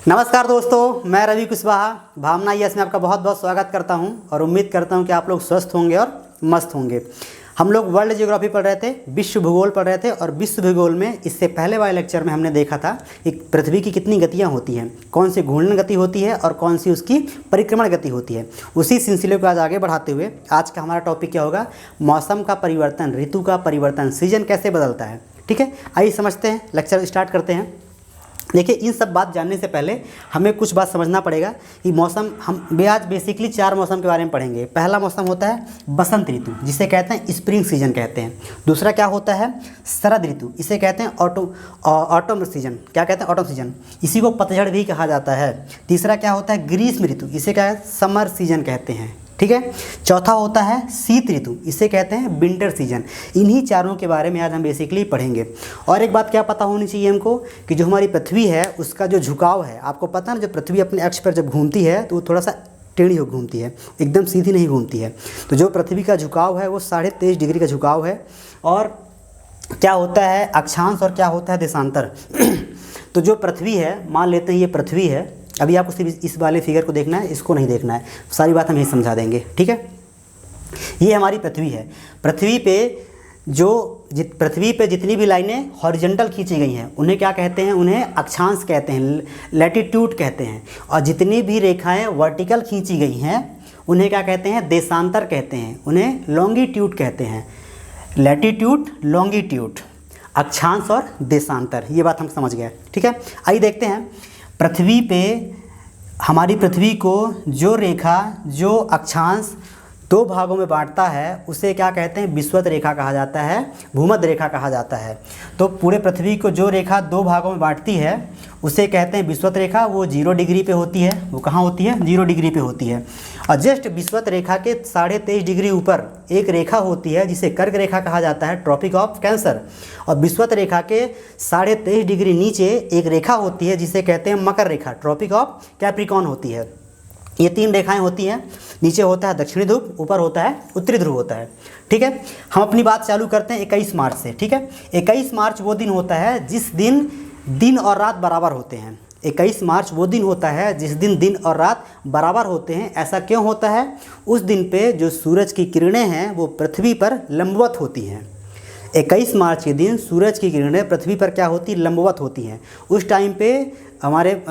नमस्कार दोस्तों, मैं रवि कुशवाहा भावना यस में आपका बहुत बहुत स्वागत करता हूं और उम्मीद करता हूं कि आप लोग स्वस्थ होंगे और मस्त होंगे। हम लोग वर्ल्ड ज्योग्राफी पढ़ रहे थे, विश्व भूगोल पढ़ रहे थे और विश्व भूगोल में इससे पहले वाले लेक्चर में हमने देखा था कि पृथ्वी की कितनी गतियां होती हैं, कौन सी घूर्णन गति होती है और कौन सी उसकी परिक्रमण गति होती है। उसी सिलसिले को आज आगे बढ़ाते हुए आज का हमारा टॉपिक क्या होगा, मौसम का परिवर्तन, ऋतु का परिवर्तन, सीजन कैसे बदलता है। ठीक है, आइए समझते हैं, लेक्चर स्टार्ट करते हैं। देखिए, इन सब बात जानने से पहले हमें कुछ बात समझना पड़ेगा कि मौसम, हम आज बेसिकली 4 मौसम के बारे में पढ़ेंगे। पहला मौसम होता है बसंत ऋतु, जिसे कहते हैं स्प्रिंग सीजन कहते हैं। दूसरा क्या होता है, शरद ऋतु, इसे कहते हैं ऑटम सीजन, क्या कहते हैं, ऑटम सीजन, इसी को पतझड़ भी कहा जाता है। तीसरा क्या होता है, ग्रीष्म ऋतु, इसे क्या है, समर सीजन कहते हैं। ठीक है, चौथा होता है शीत ऋतु, इसे कहते हैं विंटर सीजन। इन्हीं चारों के बारे में आज हम बेसिकली पढ़ेंगे। और एक बात क्या पता होनी चाहिए हमको कि जो हमारी पृथ्वी है उसका जो झुकाव है, आपको पता है ना, जब पृथ्वी अपने अक्ष पर जब घूमती है तो वो थोड़ा सा टेढ़ी हो घूमती है, एकदम सीधी नहीं घूमती है। तो जो पृथ्वी का झुकाव है वो 23.5 डिग्री का झुकाव है। और क्या होता है अक्षांश और क्या होता है देशांतर। तो जो पृथ्वी है, मान लेते हैं ये पृथ्वी है, अभी आपको सिर्फ इस वाले फिगर को देखना है, इसको नहीं देखना है, सारी बात हम यही समझा देंगे। ठीक है, ये हमारी पृथ्वी है। पृथ्वी पे जितनी भी लाइनें हॉरिजॉन्टल खींची गई हैं उन्हें क्या कहते हैं, उन्हें अक्षांश कहते हैं, लैटिट्यूड कहते हैं। और जितनी भी रेखाएं वर्टिकल खींची गई हैं उन्हें क्या कहते हैं, देशांतर कहते हैं, उन्हें लॉन्गिट्यूड कहते हैं। लैटिट्यूड, लॉन्गिट्यूड, अक्षांश और देशांतर, ये बात हम समझ गए। ठीक है, आइए देखते हैं। पृथ्वी पे, हमारी पृथ्वी को जो रेखा, जो अक्षांश 2 भागों में बांटता है उसे क्या कहते हैं, विषुवत रेखा कहा जाता है, भूमध्य रेखा कहा जाता है। तो पूरे पृथ्वी को जो रेखा 2 भागों में बांटती है उसे कहते हैं विषुवत रेखा। वो 0 डिग्री पे होती है। वो कहाँ होती है, 0 डिग्री पे होती है। और जस्ट विषुवत रेखा के 23.5 डिग्री ऊपर एक रेखा होती है जिसे कर्क रेखा कहा जाता है, ट्रॉपिक ऑफ कैंसर। और विषुवत रेखा के 23.5 डिग्री नीचे एक रेखा होती है जिसे कहते हैं मकर रेखा, ट्रॉपिक ऑफ कैप्रिकॉर्न होती है। ये 3 रेखाएं होती हैं। नीचे होता है दक्षिणी ध्रुव, ऊपर होता है उत्तरी ध्रुव होता है। ठीक है, हम अपनी बात चालू करते हैं 21 मार्च से। ठीक है, 21 मार्च वो दिन होता है जिस दिन दिन और रात बराबर होते हैं। 21 मार्च वो दिन होता है जिस दिन दिन और रात बराबर होते हैं। ऐसा क्यों होता है, उस दिन पे जो सूरज की किरणें हैं वो पृथ्वी पर लंबवत होती हैं। 21 मार्च के दिन सूरज की किरणें पृथ्वी पर क्या होती, लंबवत होती हैं। उस टाइम पे हमारे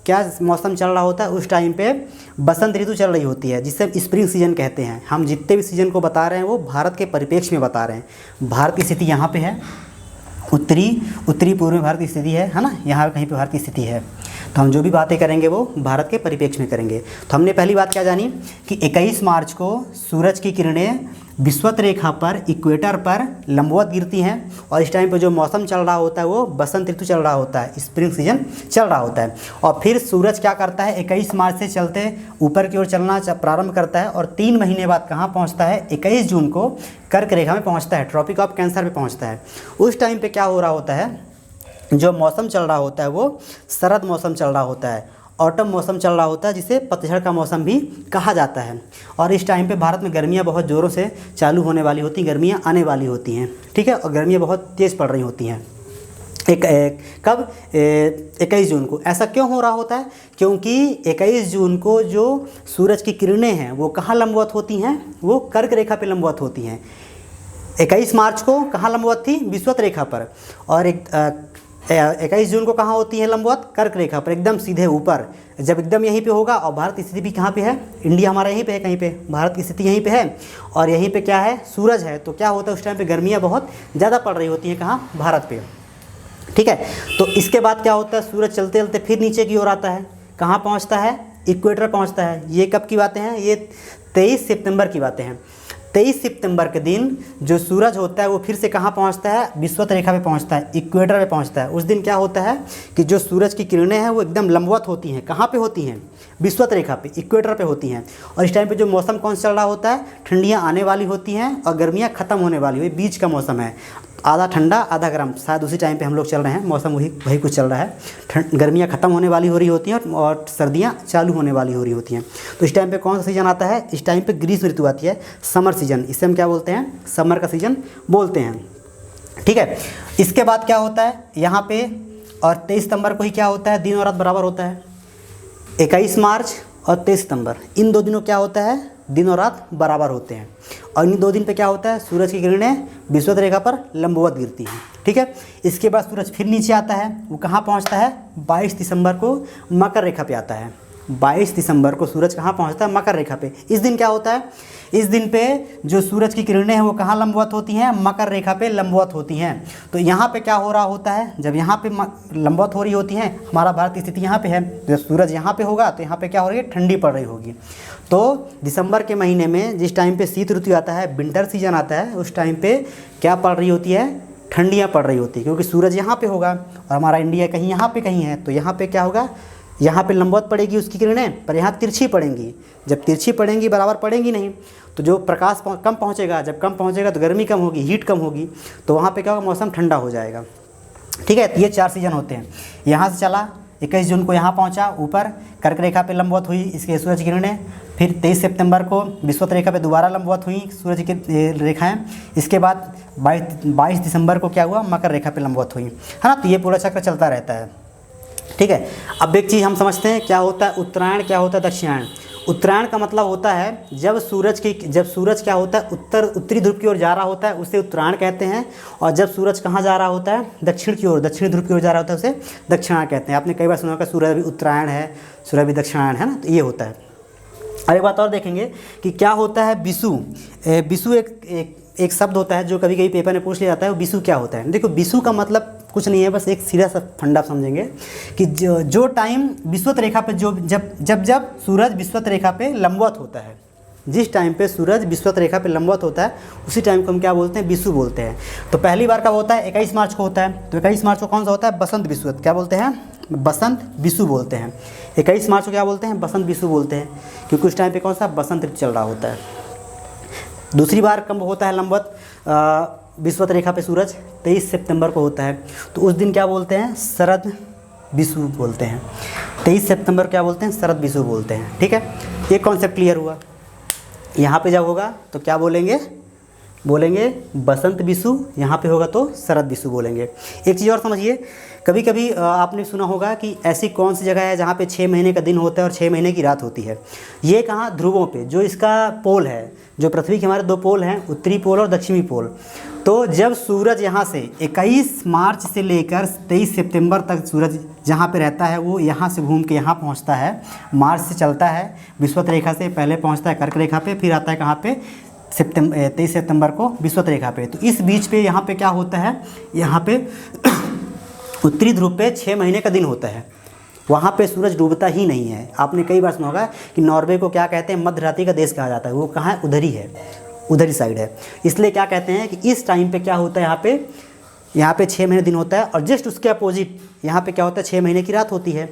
क्या मौसम चल रहा होता है, उस टाइम पे बसंत ऋतु चल रही होती है, जिसे हम स्प्रिंग सीजन कहते हैं। हम जितने भी सीजन को बता रहे हैं वो भारत के परिप्रेक्ष्य में बता रहे हैं। भारत की स्थिति यहाँ पे है, उत्तरी पूर्व में भारत की स्थिति है ना, यहाँ कहीं पे भारत की स्थिति है। तो हम जो भी बातें करेंगे वो भारत के परिप्रेक्ष्य में करेंगे। तो हमने पहली बात क्या जानी कि 21 मार्च को सूरज की किरणें विषुवत रेखा पर, इक्वेटर पर लंबवत गिरती हैं। और इस टाइम पर जो मौसम चल रहा होता है वो बसंत ऋतु चल रहा होता है, स्प्रिंग सीजन चल रहा होता है। और फिर सूरज क्या करता है, 21 मार्च से चलते ऊपर की ओर चलना प्रारंभ करता है और 3 महीने बाद कहाँ पहुँचता है, 21 जून को कर्क रेखा में पहुँचता है, ट्रॉपिक ऑफ कैंसर में पहुँचता है। उस टाइम पर क्या हो रहा होता है, जो मौसम चल रहा होता है वो शरद मौसम चल रहा होता है, ऑटम मौसम चल रहा होता है, जिसे पतझड़ का मौसम भी कहा जाता है। और इस टाइम पे भारत में गर्मियाँ बहुत ज़ोरों से चालू होने वाली होती हैं, गर्मियाँ आने वाली होती हैं। ठीक है, और गर्मियाँ बहुत तेज़ पड़ रही होती हैं। कब, 21 जून को। ऐसा क्यों हो रहा होता है, क्योंकि 21 जून को जो सूरज की किरणें हैं वो कहाँ लंबवत होती हैं, वो कर्क रेखा पे लंबवत होती हैं। 21 मार्च को कहाँ लंबवत थी, विषुवत रेखा पर। और 21 जून को कहाँ होती है लंबवत, कर्क रेखा पर, एकदम सीधे ऊपर। जब एकदम यहीं पे होगा, और भारत की स्थिति भी कहाँ पे है, इंडिया हमारा यहीं पे है, कहीं पे भारत की स्थिति यहीं पे है और यहीं पे क्या है, सूरज है। तो क्या होता है, उस टाइम पे गर्मियाँ बहुत ज़्यादा पड़ रही होती हैं, कहाँ, भारत पे। ठीक है, तो इसके बाद क्या होता है, सूरज चलते चलते फिर नीचे की ओर आता है, कहाँ पहुँचता है, इक्वेटर पहुँचता है। ये कब की बातें हैं, ये 23 सितंबर की बातें हैं। 23 सितंबर के दिन जो सूरज होता है वो फिर से कहाँ पहुँचता है, विषुवत रेखा पे पहुँचता है, इक्वेटर पे पहुँचता है। उस दिन क्या होता है कि जो सूरज की किरणें हैं वो एकदम लंबवत होती हैं। कहाँ पे होती हैं, विषुवत रेखा पे, इक्वेटर पे होती हैं। और इस टाइम पे जो मौसम कौन सा चल रहा होता है, ठंडियाँ आने वाली होती हैं और गर्मियाँ ख़त्म होने वाली हुई, बीच का मौसम है, आधा ठंडा आधा गर्म। शायद उसी टाइम पे हम लोग चल रहे हैं, मौसम वही कुछ चल रहा है। गर्मियाँ ख़त्म होने वाली हो रही होती हैं और सर्दियाँ चालू होने वाली हो रही होती हैं। तो इस टाइम पे कौन सा सीज़न आता है, इस टाइम पे ग्रीष्म ऋतु आती है, समर सीजन। इसे हम क्या बोलते हैं, समर का सीजन बोलते हैं। ठीक है, इसके बाद क्या होता है यहाँ पे, और 23 सितंबर को ही क्या होता है, दिन और रात बराबर होता है। 21 मार्च और 23 सितंबर इन 2 दिनों क्या होता है, दिन और रात बराबर होते हैं। और इन 2 दिन पे क्या होता है, सूरज की किरणें विषुवत रेखा पर लंबवत गिरती हैं। ठीक है, इसके बाद सूरज फिर नीचे आता है, वो कहाँ पहुँचता है, 22 दिसंबर को मकर रेखा पे आता है। 22 दिसंबर को सूरज कहाँ पहुँचता है, मकर रेखा पे। इस दिन क्या होता है, इस दिन पे जो सूरज की किरणें हैं वो कहाँ लंबवत होती हैं, मकर रेखा पे लंबवत होती हैं। तो यहाँ पे क्या हो रहा होता है, जब यहाँ पे लंबवत हो रही होती हैं, हमारा भारत की स्थिति यहाँ पे है, जब सूरज यहाँ पे होगा तो यहाँ पे क्या हो रही है, ठंडी पड़ रही होगी। तो दिसंबर के महीने में जिस टाइम पे शीत ऋतु आता है, विंटर सीजन आता है, उस टाइम पे क्या पड़ रही होती है, ठंडियाँ पड़ रही होती है, क्योंकि सूरज यहाँ पे होगा और हमारा इंडिया कहीं यहाँ पे कहीं है। तो यहाँ पे क्या होगा, यहाँ पे लंबवत पड़ेगी उसकी किरणें, पर यहाँ तिरछी पड़ेंगी। जब तिरछी पड़ेंगी बराबर पड़ेंगी नहीं, तो जो प्रकाश कम पहुँचेगा, जब कम पहुँचेगा तो गर्मी कम होगी, हीट कम होगी, तो वहाँ पे क्या होगा, मौसम ठंडा हो जाएगा। ठीक है, तो ये 4 सीजन होते हैं। यहाँ से चला 21 जून को यहाँ पहुँचा, ऊपर कर्क रेखा पे लंबवत हुई इसके सूरज की किरणें। फिर 23 सितंबर को विषुवत रेखा पे दोबारा लंबवत हुई सूरज की रेखाएं। इसके बाद 22 दिसंबर को क्या हुआ, मकर रेखा पे लंबवत हुई, है ना। तो ये पूरा चक्र चलता रहता है। ठीक है, अब एक चीज़ हम समझते हैं, क्या होता है उत्तरायण, क्या होता है दक्षिणायन। उत्तरायण का मतलब होता है जब सूरज क्या होता है, उत्तरी ध्रुव की ओर जा रहा होता है, उसे उत्तरायण कहते हैं। और जब सूरज कहाँ जा रहा होता है, दक्षिण की ओर, दक्षिणी ध्रुव की ओर जा रहा होता है, उसे दक्षिणायन कहते हैं। आपने कई बार सुना होगा सूरज भी उत्तरायण है, सूरज भी दक्षिणायन है ना, तो ये होता है। और एक बात और देखेंगे कि क्या होता है विषु। विषु एक शब्द होता है जो कभी कभी पेपर में पूछ लिया जाता है, विषु क्या होता है। देखो विषु का मतलब कुछ नहीं है, बस एक सीधा सा फंडा समझेंगे कि जो टाइम विषुवत रेखा पे जब सूरज विषुवत रेखा पे लंबवत होता है, जिस टाइम पे सूरज विषुवत रेखा पे लंबवत होता है, उसी टाइम को हम क्या बोलते हैं, विषु बोलते हैं। तो पहली बार कब होता है, 21 मार्च को होता है। तो 21 मार्च को कौन सा होता है, बसंत विषुवत, क्या बोलते हैं, बसंत विषु बोलते हैं। 21 मार्च को क्या बोलते हैं, बसंत विषु बोलते हैं, क्योंकि उस टाइम पे कौन सा बसंत ऋतु चल रहा होता है। दूसरी बार कब होता है लंबवत विषुवत रेखा पे सूरज, 23 सितंबर को होता है। तो उस दिन क्या बोलते हैं, शरद विषु बोलते हैं। 23 सितंबर क्या बोलते हैं, शरद विषु बोलते हैं। ठीक है, ये कॉन्सेप्ट क्लियर हुआ। यहाँ पे जब होगा तो क्या बोलेंगे बसंत विषु, यहाँ पे होगा तो शरद विषु बोलेंगे। एक चीज़ और समझिए, कभी कभी आपने सुना होगा कि ऐसी कौन सी जगह है जहाँ पे 6 महीने का दिन होता है और 6 महीने की रात होती है। ये कहाँ, ध्रुवों पे, जो इसका पोल है, जो पृथ्वी के हमारे 2 पोल हैं, उत्तरी पोल और दक्षिणी पोल। तो जब सूरज यहाँ से 21 मार्च से लेकर 23 सितंबर तक सूरज जहाँ पे रहता है, वो यहाँ से घूम के यहाँ पहुँचता है, मार्च से चलता है, विषुवत रेखा से पहले पहुँचता है कर्क रेखा पे, फिर आता है कहाँ पे, 23 सितंबर को विषुवत रेखा पे। तो इस बीच पे यहाँ पे क्या होता है, यहाँ पे उत्तरी ध्रुव पे 6 महीने का दिन होता है, वहाँ पे सूरज डूबता ही नहीं है। आपने कई बार सुना होगा कि नॉर्वे को क्या कहते हैं, मध्य रात्रि का देश कहा जाता है। वो कहाँ है, उधर ही है, उधर ही साइड है। इसलिए क्या कहते हैं कि इस टाइम पे क्या होता है, यहाँ पे 6 महीने दिन होता है, और जस्ट उसके अपोजिट यहाँ पे क्या होता है, 6 महीने की रात होती है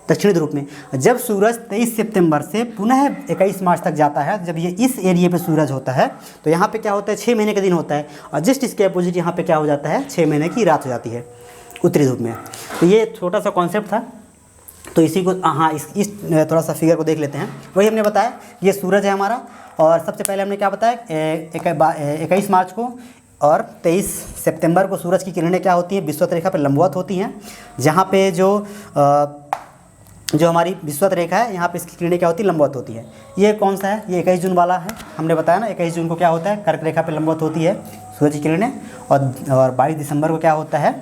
दक्षिणी ध्रुव में। जब सूरज 23 सितंबर से पुनः 21 मार्च तक जाता है, जब ये इस एरिया पे सूरज होता है, तो यहाँ पे क्या होता है, 6 महीने का दिन होता है, और जस्ट इसके अपोजिट यहाँ पे क्या हो जाता है, 6 महीने की रात हो जाती है उत्तरी ध्रुव में। तो ये छोटा सा कॉन्सेप्ट था। तो इसी को इस थोड़ा सा फिगर को देख लेते हैं। वही हमने बताया, ये सूरज है हमारा, और सबसे पहले हमने क्या बताया, 21 मार्च को और 23 सितंबर को सूरज की किरणें क्या होती हैं, विषुवत रेखा पर लंबवत होती हैं। जहाँ पे जो हमारी विषुवत रेखा है, यहाँ पे इसकी किरणें क्या होती है, लंबवत होती है। ये कौन सा है, ये 21 जून वाला है, हमने बताया ना। 21 जून को क्या होता है, कर्क रेखा पे लंबवत होती है सूरज की किरणें, और 22 दिसंबर को क्या होता है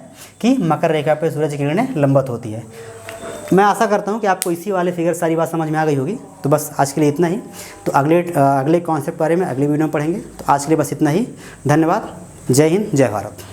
कि मकर रेखा पे सूरज की किरणें लंबवत होती है। मैं आशा करता हूँ कि आपको इसी वाले फिगर सारी बात समझ में आ गई होगी। तो बस आज के लिए इतना ही। तो अगले कॉन्सेप्ट बारे में अगले वीडियो में पढ़ेंगे। तो आज के लिए बस इतना ही। धन्यवाद। जय हिंद, जय भारत।